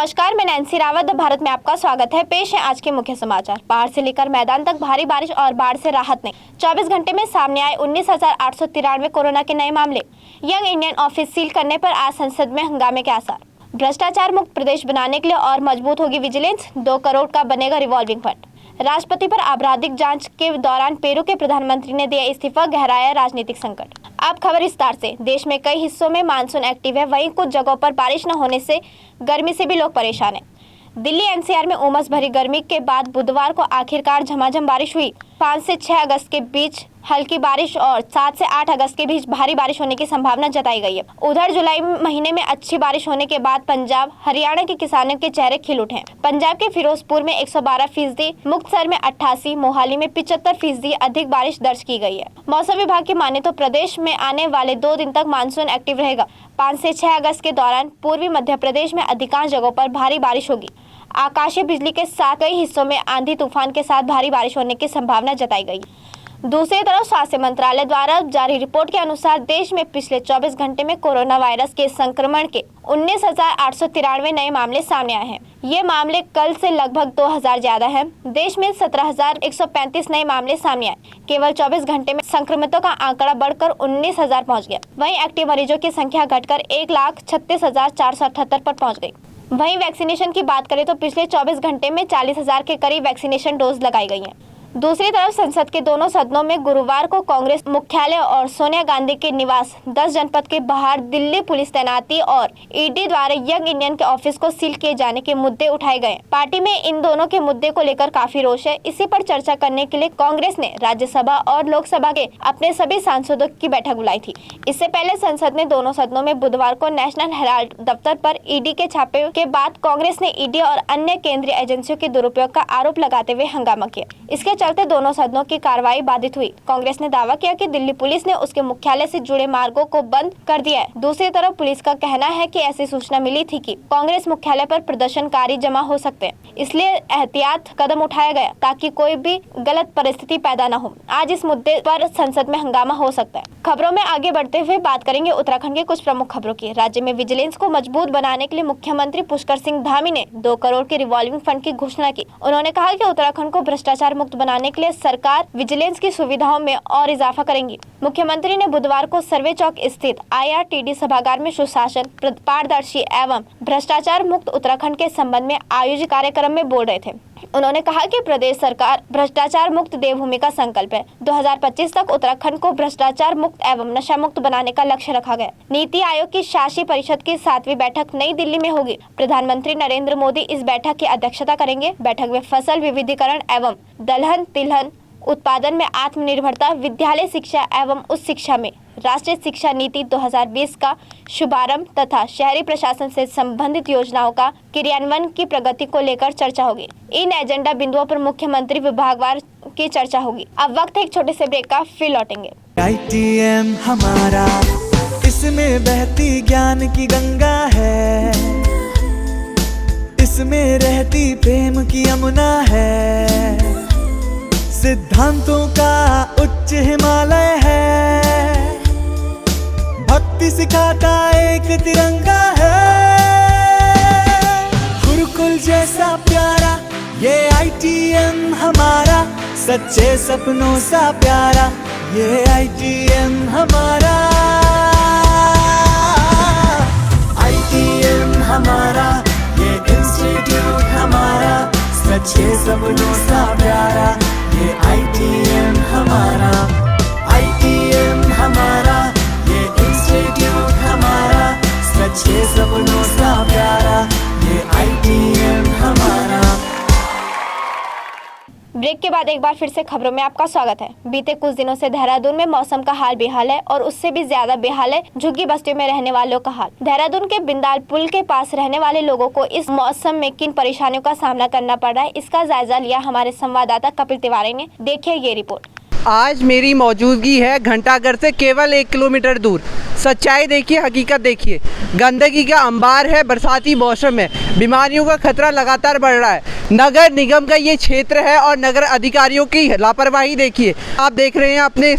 नमस्कार, मैं नैन्सी रावत भारत में आपका स्वागत है। पेश है आज के मुख्य समाचार। पहाड़ से लेकर मैदान तक भारी बारिश और बाढ़ से राहत ने 24 घंटे में सामने आए 19,893 कोरोना के नए मामले। यंग इंडियन ऑफिस सील करने पर आज संसद में हंगामे के आसार। भ्रष्टाचार मुक्त प्रदेश बनाने के लिए और मजबूत होगी विजिलेंस। 2 करोड़ का बनेगा रिवॉल्विंग फंड। राष्ट्रपति पर आपराधिक जांच के दौरान पेरू के प्रधानमंत्री ने दिया इस्तीफा, गहराया राजनीतिक संकट। अब खबर विस्तार से। देश में कई हिस्सों में मानसून एक्टिव है, वहीं कुछ जगहों पर बारिश न होने से गर्मी से भी लोग परेशान हैं। दिल्ली एनसीआर में उमस भरी गर्मी के बाद बुधवार को आखिरकार झमाझम बारिश हुई। 5 से 6 अगस्त के बीच हल्की बारिश और 7 से 8 अगस्त के बीच भारी बारिश होने की संभावना जताई गई है। उधर जुलाई महीने में अच्छी बारिश होने के बाद पंजाब हरियाणा के किसानों के चेहरे खिल उठे हैं। पंजाब के फिरोजपुर में 112%, मुक्तसर में 88%, मोहाली में 75% अधिक बारिश दर्ज की गई है। मौसम विभाग की माने तो प्रदेश में आने वाले 2 दिन तक मानसून एक्टिव रहेगा। 5 से 6 अगस्त के दौरान पूर्वी मध्य प्रदेश में अधिकांश जगहों पर भारी बारिश होगी। आकाशीय बिजली के साथ कई हिस्सों में आंधी तूफान के साथ भारी बारिश होने की संभावना जताई गई। दूसरी तरफ स्वास्थ्य मंत्रालय द्वारा जारी रिपोर्ट के अनुसार देश में पिछले 24 घंटे में कोरोना वायरस के संक्रमण के 19,893 नए मामले सामने आए हैं। ये मामले कल से लगभग 2,000 ज्यादा हैं। देश में 17,135 नए मामले सामने आए। केवल 24 घंटे में संक्रमितों का आंकड़ा बढ़कर 19,000 पहुँच गया। वहीं एक्टिव मरीजों की संख्या घटकर 1,36,478 पर पहुँच गई। वहीं वैक्सीनेशन की बात करें तो पिछले 24 घंटे में 40,000 के करीब वैक्सीनेशन डोज लगाई गई हैं। दूसरी तरफ संसद के दोनों सदनों में गुरुवार को कांग्रेस मुख्यालय और सोनिया गांधी के निवास 10 जनपद के बाहर दिल्ली पुलिस तैनाती और ईडी द्वारा यंग इंडियन के ऑफिस को सील किए जाने के मुद्दे उठाए गए। पार्टी में इन दोनों के मुद्दे को लेकर काफी रोष है। इसी पर चर्चा करने के लिए कांग्रेस ने राज्यसभा और लोकसभा के अपने सभी सांसदों की बैठक बुलाई थी। इससे पहले संसद ने दोनों सदनों में बुधवार को नेशनल हेराल्ड दफ्तर पर ईडी के छापे के बाद कांग्रेस ने ईडी और अन्य केंद्रीय एजेंसियों के दुरुपयोग का आरोप लगाते हुए हंगामा किया। इसके चलते दोनों सदनों की कार्रवाई बाधित हुई। कांग्रेस ने दावा किया कि दिल्ली पुलिस ने उसके मुख्यालय से जुड़े मार्गों को बंद कर दिया है। दूसरी तरफ पुलिस का कहना है कि ऐसी सूचना मिली थी कि कांग्रेस मुख्यालय पर प्रदर्शनकारी जमा हो सकते हैं, इसलिए एहतियात कदम उठाया गया ताकि कोई भी गलत परिस्थिति पैदा न हो। आज इस मुद्दे पर संसद में हंगामा हो सकता है। खबरों में आगे बढ़ते हुए बात करेंगे उत्तराखंड के कुछ प्रमुख खबरों की। राज्य में विजिलेंस को मजबूत बनाने के लिए मुख्यमंत्री पुष्कर सिंह धामी ने 2 करोड़ के रिवॉल्विंग फंड की घोषणा की। उन्होंने कहा कि उत्तराखंड को भ्रष्टाचार मुक्त बनाने के लिए सरकार विजिलेंस की सुविधाओं में और इजाफा करेंगी। मुख्यमंत्री ने बुधवार को सर्वे चौक स्थित IRTD सभागार में सुशासन, पारदर्शी एवं भ्रष्टाचार मुक्त उत्तराखंड के संबंध में आयोजित कार्यक्रम में बोल रहे थे। उन्होंने कहा कि प्रदेश सरकार भ्रष्टाचार मुक्त देवभूमि का संकल्प है। 2025 तक उत्तराखंड को भ्रष्टाचार मुक्त एवं नशा मुक्त बनाने का लक्ष्य रखा गया। नीति आयोग की शासी परिषद की 7वीं बैठक नई दिल्ली में होगी। प्रधानमंत्री नरेंद्र मोदी इस बैठक की अध्यक्षता करेंगे। बैठक में फसल विविधीकरण एवं दलहन तिलहन उत्पादन में आत्मनिर्भरता, विद्यालय शिक्षा एवं उच्च शिक्षा में राष्ट्रीय शिक्षा नीति 2020 का शुभारंभ तथा शहरी प्रशासन से संबंधित योजनाओं का क्रियान्वयन की प्रगति को लेकर चर्चा होगी। इन एजेंडा बिंदुओं पर मुख्यमंत्री विभागवार की चर्चा होगी। अब वक्त है एक छोटे से ब्रेक का, फिर लौटेंगे। ITM हमारा, इसमें बहती ज्ञान की गंगा है, इसमें रहती प्रेम की यमुना है, सिद्धांतों का उच्च हिमालय है, भक्ति सिखाता एक तिरंगा है, गुरुकुल जैसा प्यारा ये ITM हमारा, सच्चे सपनों सा प्यारा ये ITM हमारा, ITM हमारा, ये इंस्टीट्यूट हमारा, सच्चे सपनों सा प्यारा ये ITM हमारा, ITM हमारा, ये इंस्टीट्यूट हमारा, सच्चे सपनों सा प्यारा ये ITM हमारा। ब्रेक के बाद एक बार फिर से खबरों में आपका स्वागत है। बीते कुछ दिनों से देहरादून में मौसम का हाल बेहाल है और उससे भी ज्यादा बेहाल है झुग्गी बस्तियों में रहने वालों का हाल। देहरादून के बिंदाल पुल के पास रहने वाले लोगों को इस मौसम में किन परेशानियों का सामना करना पड़ रहा है, इसका जायजा लिया हमारे संवाददाता कपिल तिवारी ने। देखिए ये रिपोर्ट। आज मेरी मौजूदगी है घंटाघर से केवल 1 किलोमीटर दूर। सच्चाई देखिए, हकीकत देखिए। गंदगी का अंबार है। बरसाती मौसम में बीमारियों का खतरा लगातार बढ़ रहा है। नगर निगम का ये क्षेत्र है और नगर अधिकारियों की लापरवाही देखिए। आप देख रहे हैं अपने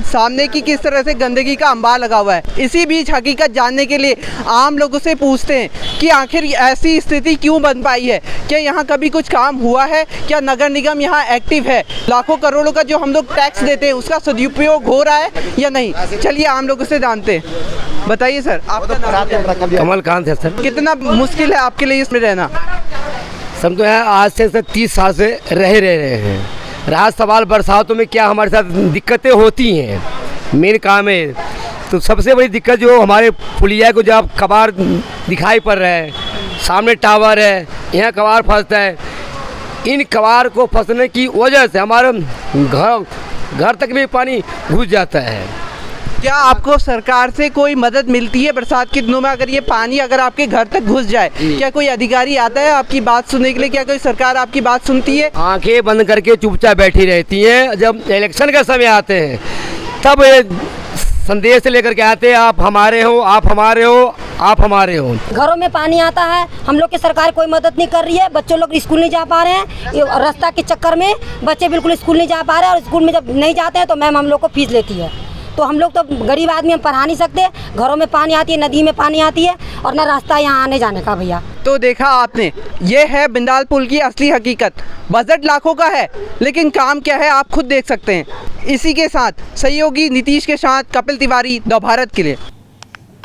सामने की किस तरह से गंदगी का अंबार लगा हुआ है। इसी बीच हकीकत जानने के लिए आम लोगों से पूछते हैं कि आखिर ऐसी स्थिति क्यों बन पाई है, क्या यहाँ कभी कुछ काम हुआ है, क्या नगर निगम यहाँ एक्टिव है, लाखों करोड़ों का जो हम लोग टैक्स देते हैं उसका सदुपयोग हो रहा है या नहीं। चलिए आम लोगों से जानते हैं। बताइए सर, आपका नाम? कमल कांत है सर। कितना मुश्किल है आपके लिए इसमें रहना? सब तो है आज से 30 साल से रहे हैं। रहा सवाल बरसातों में क्या हमारे साथ दिक्कतें होती हैं, मेन काम है। तो सबसे बड़ी दिक्कत जो हमारे पुलिया को जब कबाड़ दिखाई पड़ रहा है, सामने टावर है, यहाँ कबाड़ फंसता है। इन कबाड़ को फंसने की वजह से हमारे घर तक भी पानी घुस जाता है। क्या आपको सरकार से कोई मदद मिलती है बरसात के दिनों में? अगर ये पानी अगर आपके घर तक घुस जाए, क्या कोई अधिकारी आता है आपकी बात सुनने के लिए? क्या कोई सरकार आपकी बात सुनती है? आंखें बंद करके चुपचाप बैठी रहती हैं। जब इलेक्शन का समय आते हैं तब ये संदेश लेकर के आते हैं, आप हमारे हो, आप हमारे हो, आप हमारे हो। घरों में पानी आता है, हम लोग की सरकार कोई मदद नहीं कर रही है। बच्चों लोग स्कूल नहीं जा पा रहे हैं, ये रास्ता के चक्कर में बच्चे बिल्कुल स्कूल नहीं जा पा रहे हैं। और स्कूल में जब नहीं जाते हैं तो मैम हम लोग को फीस लेती है। तो हम लोग तो गरीब आदमी, हम पढ़ा नहीं सकते। घरों में पानी आती है, नदी में पानी आती है, और ना रास्ता यहाँ आने जाने का भैया। तो देखा आपने, ये है बिंदाल पुल की असली हकीकत। बजट लाखों का है लेकिन काम क्या है आप खुद देख सकते हैं। इसी के साथ सहयोगी नीतीश के साथ कपिल तिवारी, नवभारत के लिए।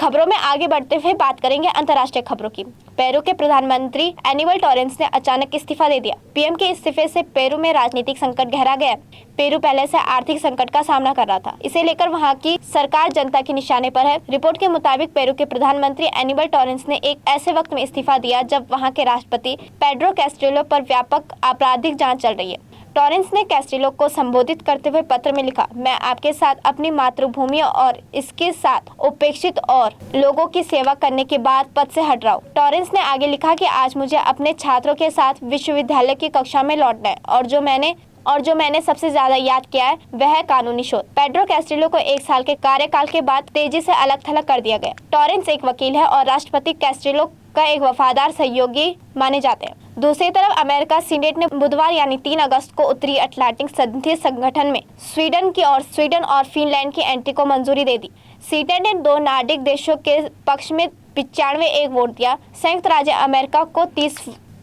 खबरों में आगे बढ़ते हुए बात करेंगे अंतर्राष्ट्रीय खबरों की। पेरू के प्रधानमंत्री एनिबल टोरेंस ने अचानक इस्तीफा दे दिया। पीएम के इस्तीफे से पेरू में राजनीतिक संकट गहरा गया। पेरू पहले से आर्थिक संकट का सामना कर रहा था, इसे लेकर वहां की सरकार जनता के निशाने पर है। रिपोर्ट के मुताबिक पेरू के प्रधानमंत्री एनिबल टोरेंस ने एक ऐसे वक्त में इस्तीफा दिया जब वहां के राष्ट्रपति पेड्रो कैस्टिलो पर व्यापक आपराधिक जाँच चल रही है। टोरेंस ने कैस्टिलो को संबोधित करते हुए पत्र में लिखा, मैं आपके साथ अपनी मातृभूमि और इसके साथ उपेक्षित और लोगों की सेवा करने के बाद पद से हट रहा हूँ। टोरेंस ने आगे लिखा कि आज मुझे अपने छात्रों के साथ विश्वविद्यालय की कक्षा में लौटना है और जो मैंने सबसे ज्यादा याद किया है वह है कानूनी शोध। पेड्रो कैस्टिलो को 1 साल के कार्यकाल के बाद तेजी से अलग थलग कर दिया गया। टोरेंस एक वकील है और राष्ट्रपति कैस्टिलो का एक वफादार सहयोगी माने जाते हैं। दूसरी तरफ अमेरिका सीनेट ने बुधवार यानी 3 अगस्त को उत्तरी अटलांटिक संधि संगठन में स्वीडन और फिनलैंड की एंट्री को मंजूरी दे दी। सीनेट ने 2 नार्डिक देशों के पक्ष में 95 वोट दिया। संयुक्त राज्य अमेरिका को 30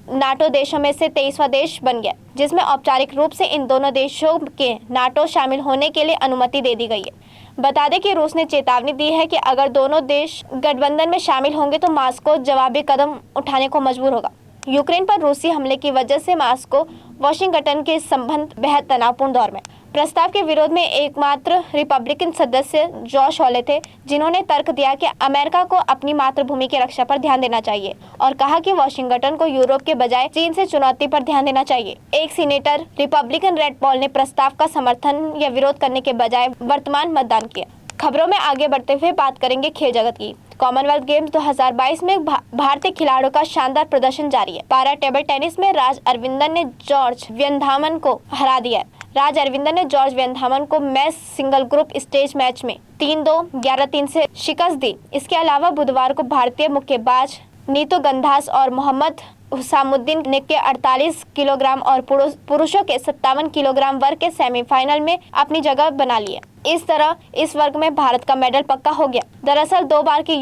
नाटो देशों में से 23वां देश बन गया, जिसमें औपचारिक रूप से इन दोनों देशों के नाटो शामिल होने के लिए अनुमति दे दी गई है। बता दें कि रूस ने चेतावनी दी है कि अगर दोनों देश गठबंधन में शामिल होंगे तो मास्को जवाबी कदम उठाने को मजबूर होगा। यूक्रेन पर रूसी हमले की वजह से मास्को वाशिंगटन के संबंध बेहद तनावपूर्ण दौर में। प्रस्ताव के विरोध में एकमात्र रिपब्लिकन सदस्य जॉश हॉले थे, जिन्होंने तर्क दिया कि अमेरिका को अपनी मातृभूमि की रक्षा पर ध्यान देना चाहिए और कहा कि वाशिंगटन को यूरोप के बजाय चीन से चुनौती पर ध्यान देना चाहिए। एक सीनेटर रिपब्लिकन रेड पॉल ने प्रस्ताव का समर्थन या विरोध करने के बजाय वर्तमान मतदान किया। खबरों में आगे बढ़ते हुए बात करेंगे खेल जगत की। कॉमनवेल्थ गेम्स 2022 में भारतीय खिलाड़ियों का शानदार प्रदर्शन जारी है। पारा टेबल टेनिस में राज अरविंदन ने जॉर्ज वेनधामन को हरा दिया। राज अरविंदन ने जॉर्ज वेनधामन को match single group stage match में 3-2, 11-3 से शिकस्त दी। इसके अलावा बुधवार को भारतीय मुक्केबाज नीतू गंधास और मोहम्मद हुसामुद्दीन ने के 48 किलोग्राम और पुरुषों के 57 किलोग्राम वर्ग के सेमीफाइनल में अपनी जगह बना ली है। इस तरह इस वर्ग में भारत का मेडल पक्का हो गया। दरअसल दो बार की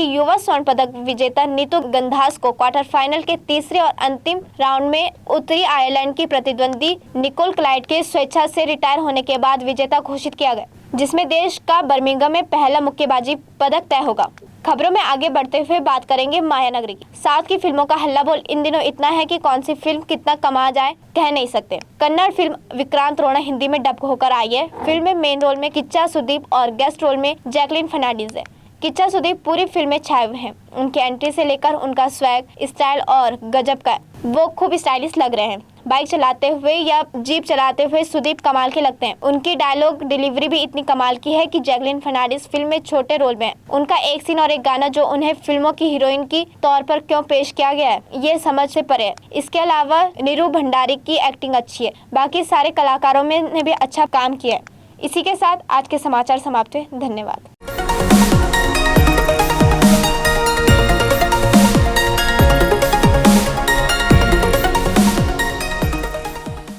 युवा स्वर्ण पदक विजेता नीतू गंधास को क्वार्टर फाइनल के तीसरे और अंतिम राउंड में उत्तरी आयरलैंड की प्रतिद्वंदी निकोल क्लाइड के स्वेच्छा से रिटायर होने के बाद विजेता घोषित किया गया, जिसमें देश का बर्मिंघम में पहला मुक्केबाजी पदक तय होगा। खबरों में आगे बढ़ते हुए बात करेंगे मायानगरी की। साउथ की फिल्मों का हल्ला बोल इन दिनों इतना है कि कौन सी फिल्म कितना कमा जाए कह नहीं सकते। कन्नड़ फिल्म विक्रांत रोना हिंदी में डब होकर आई है। फिल्म में मेन रोल में किच्चा सुदीप और गेस्ट रोल में जैकलिन फर्नांडीज है। किच्चा सुदीप पूरी फिल्म में छाए हुए हैं। उनकी एंट्री से लेकर उनका स्वैग, स्टाइल और गजब का, वो खूब स्टाइलिश लग रहे हैं। बाइक चलाते हुए या जीप चलाते हुए सुदीप कमाल के लगते हैं। उनकी डायलॉग डिलीवरी भी इतनी कमाल की है कि जैकलिन फर्नांडीज फिल्म में छोटे रोल में है। उनका एक सीन और एक गाना जो उन्हें फिल्मों की हीरोइन की तौर पर क्यों पेश किया गया है, ये समझ से परे है। इसके अलावा नीरू भंडारी की एक्टिंग अच्छी है। बाकी सारे कलाकारों ने भी अच्छा काम किया है। इसी के साथ आज के समाचार समाप्त हुए। धन्यवाद।